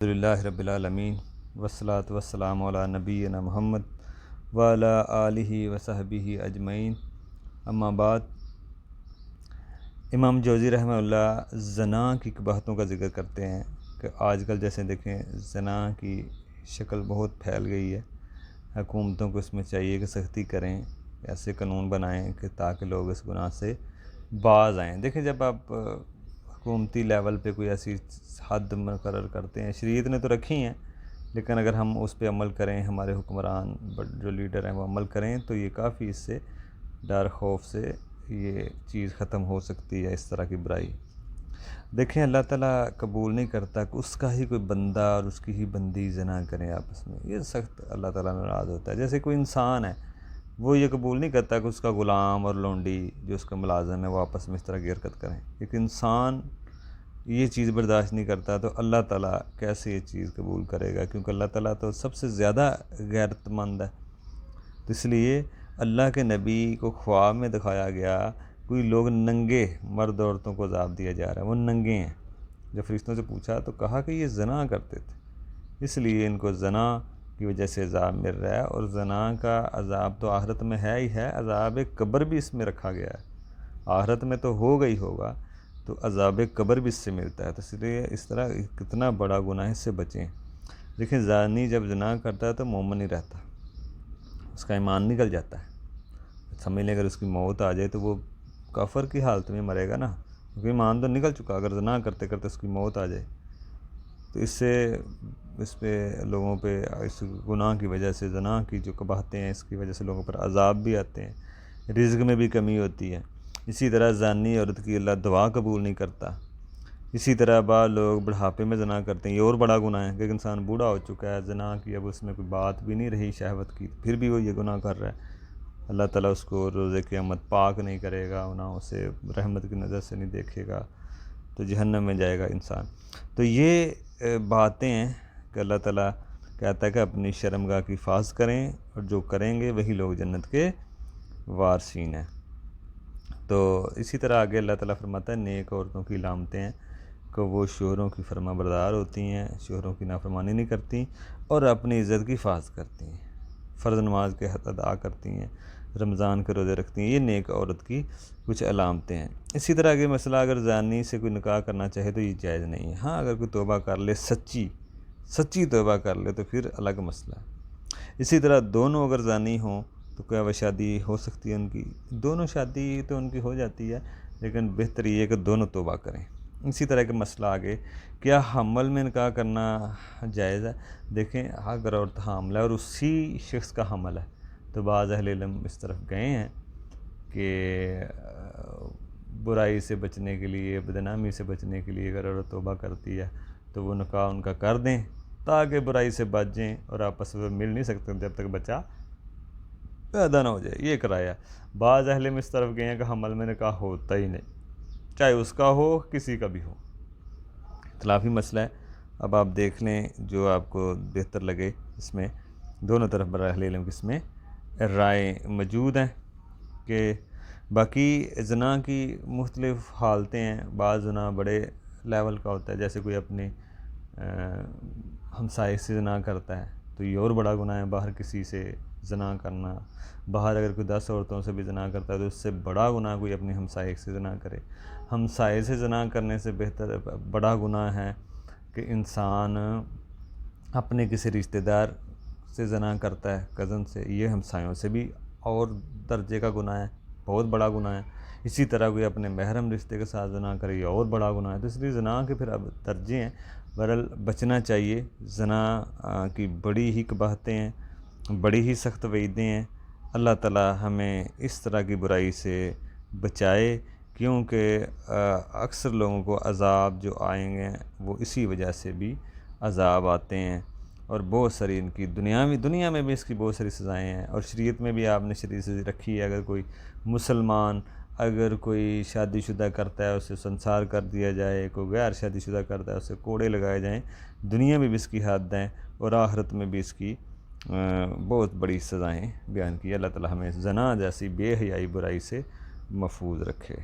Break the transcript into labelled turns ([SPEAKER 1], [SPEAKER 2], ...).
[SPEAKER 1] الحمدللہ رب العالمین والصلاة والسلام علی نبینا محمد وعلی آلہ وصحبہ اجمعین، اما بعد۔ امام جوزی رحمہ اللہ زنا کی قباحتوں کا ذکر کرتے ہیں کہ آج کل جیسے دیکھیں زنا کی شکل بہت پھیل گئی ہے۔ حکومتوں کو اس میں چاہیے کہ سختی کریں، ایسے قانون بنائیں کہ تاکہ لوگ اس گناہ سے باز آئیں۔ دیکھیں جب آپ حکومتی لیول پہ کوئی ایسی حد مقرر کرتے ہیں، شریعت نے تو رکھی ہیں، لیکن اگر ہم اس پہ عمل کریں، ہمارے حکمران جو لیڈر ہیں وہ عمل کریں تو یہ کافی اس سے ڈر خوف سے یہ چیز ختم ہو سکتی ہے، اس طرح کی برائی۔ دیکھیں اللہ تعالیٰ قبول نہیں کرتا کہ اس کا ہی کوئی بندہ اور اس کی ہی بندی زنا کریں آپس میں، یہ سخت اللہ تعالیٰ ناراض ہوتا ہے۔ جیسے کوئی انسان ہے، وہ یہ قبول نہیں کرتا کہ اس کا غلام اور لونڈی جو اس کا ملازم ہے وہ آپس میں اس طرح کی حرکت کریں۔ ایک انسان یہ چیز برداشت نہیں کرتا تو اللہ تعالیٰ کیسے یہ چیز قبول کرے گا؟ کیونکہ اللہ تعالیٰ تو سب سے زیادہ غیرت مند ہے۔ تو اس لیے اللہ کے نبی کو خواب میں دکھایا گیا کوئی لوگ ننگے مرد عورتوں کو عذاب دیا جا رہا ہے، وہ ننگے ہیں۔ جب فرشتوں سے پوچھا تو کہا کہ یہ زنا کرتے تھے، اس لیے ان کو زنا کی وجہ سے عذاب مل رہا ہے، اور زنا کا عذاب تو آخرت میں ہے ہی ہے، عذاب قبر بھی اس میں رکھا گیا ہے۔ آخرت میں تو ہوگا ہی ہوگا، تو عذاب قبر بھی اس سے ملتا ہے۔ تو اس لیے اس طرح کتنا بڑا گناہ، اس سے بچیں۔ دیکھیں زانی جب زنا کرتا ہے تو مومن نہیں رہتا، اس کا ایمان نکل جاتا ہے۔ سمجھ لیں اگر اس کی موت آ جائے تو وہ کافر کی حالت میں مرے گا نا، کیونکہ ایمان تو نکل چکا۔ اگر زنا کرتے کرتے اس کی موت آ جائے تو اس پہ لوگوں پہ اس گناہ کی وجہ سے، زنا کی جو قباحتیں ہیں اس کی وجہ سے لوگوں پر عذاب بھی آتے ہیں، رزق میں بھی کمی ہوتی ہے۔ اسی طرح زانی عورت کی اللہ دعا قبول نہیں کرتا۔ اسی طرح بعض لوگ بڑھاپے میں زنا کرتے ہیں، یہ اور بڑا گناہ ہے کہ ایک انسان بوڑھا ہو چکا ہے، زنا کی اب اس میں کوئی بات بھی نہیں رہی شہوت کی، پھر بھی وہ یہ گناہ کر رہا ہے۔ اللہ تعالیٰ اس کو روز قیامت پاک نہیں کرے گا، گناہوں سے رحمت کی نظر سے نہیں دیکھے گا، تو جہنم میں جائے گا انسان۔ تو یہ باتیں ہیں کہ اللہ تعالیٰ کہتا ہے کہ اپنی شرمگاہ کی حفاظت کریں، اور جو کریں گے وہی لوگ جنت کے وارثین ہیں۔ تو اسی طرح آگے اللہ تعالیٰ فرماتا ہے نیک عورتوں کی علامتیں ہیں کہ وہ شوہروں کی فرما بردار ہوتی ہیں، شوہروں کی نافرمانی نہیں کرتی، اور اپنی عزت کی حفاظت کرتی ہیں، فرض نماز کے حق ادا کرتی ہیں، رمضان کے روزے رکھتی ہیں۔ یہ نیک عورت کی کچھ علامتیں ہیں۔ اسی طرح کے مسئلہ اگر زانی سے کوئی نکاح کرنا چاہے تو یہ جائز نہیں ہے۔ ہاں اگر کوئی توبہ کر لے، سچی توبہ کر لے تو پھر الگ مسئلہ ہے۔ اسی طرح دونوں اگر زانی ہوں تو کیا وہ شادی ہو سکتی ہے ان کی؟ دونوں شادی تو ان کی ہو جاتی ہے، لیکن بہتر یہ ہے کہ دونوں توبہ کریں۔ اسی طرح کے مسئلہ آگے، کیا حمل میں نکاح کرنا جائز ہے؟ دیکھیں اگر عورت حاملہ ہے اور اسی شخص کا حمل ہے تو بعض اہل علم اس طرف گئے ہیں کہ برائی سے بچنے کے لیے، بدنامی سے بچنے کے لیے اگر عورت توبہ کرتی ہے تو وہ نکاح ان کا کر دیں تاکہ برائی سے بچ جائیں، اور آپس میں مل نہیں سکتے جب تک بچہ پیدا نہ ہو جائے، یہ کرایا۔ بعض اہل علم اس طرف گئے ہیں کہ حمل میں نکاح ہوتا ہی نہیں، چاہے اس کا ہو کسی کا بھی ہو۔ اختلافی مسئلہ ہے، اب آپ دیکھ لیں جو آپ کو بہتر لگے۔ اس میں دونوں طرف برائے اہل علم اس میں رائے موجود ہیں کہ باقی زنا کی مختلف حالتیں ہیں۔ بعض زنا بڑے لیول کا ہوتا ہے، جیسے کوئی اپنے ہمسائے سے زنا کرتا ہے تو یہ اور بڑا گناہ ہے۔ باہر کسی سے زنا کرنا، باہر اگر کوئی 10 عورتوں سے بھی زنا کرتا ہے تو اس سے بڑا گناہ کوئی اپنی ہمسائے سے زنا کرے۔ ہمسائے سے زنا کرنے سے بہتر بڑا گناہ ہے کہ انسان اپنے کسی رشتہ دار سے زنا کرتا ہے، کزن سے، یہ ہمسایوں سے بھی اور درجے کا گناہ ہے، بہت بڑا گناہ ہے۔ اسی طرح کوئی اپنے محرم رشتے کے ساتھ زنا کرے، یہ اور بڑا گناہ ہے۔ تو اس لیے زنا کے پھر اب درجے ہیں، بہرحال بچنا چاہیے۔ زنا کی بڑی ہی قباحتیں ہیں، بڑی ہی سخت وعیدیں ہیں۔ اللہ تعالیٰ ہمیں اس طرح کی برائی سے بچائے، کیونکہ اکثر لوگوں کو عذاب جو آئیں گے وہ اسی وجہ سے بھی عذاب آتے ہیں، اور بہت ساری ان کی دنیا میں بھی اس کی بہت ساری سزائیں ہیں، اور شریعت میں بھی آپ نے شریعت سے رکھی ہے۔ اگر کوئی مسلمان اگر کوئی شادی شدہ کرتا ہے اسے سنسار کر دیا جائے، کوئی غیر شادی شدہ کرتا ہے اسے کوڑے لگائے جائیں۔ دنیا میں بھی اس کی حد ہیں، اور آخرت میں بھی اس کی بہت بڑی سزائیں بیان کی۔ اللہ تعالیٰ ہمیں زنا جیسی بے حیائی برائی سے محفوظ رکھے۔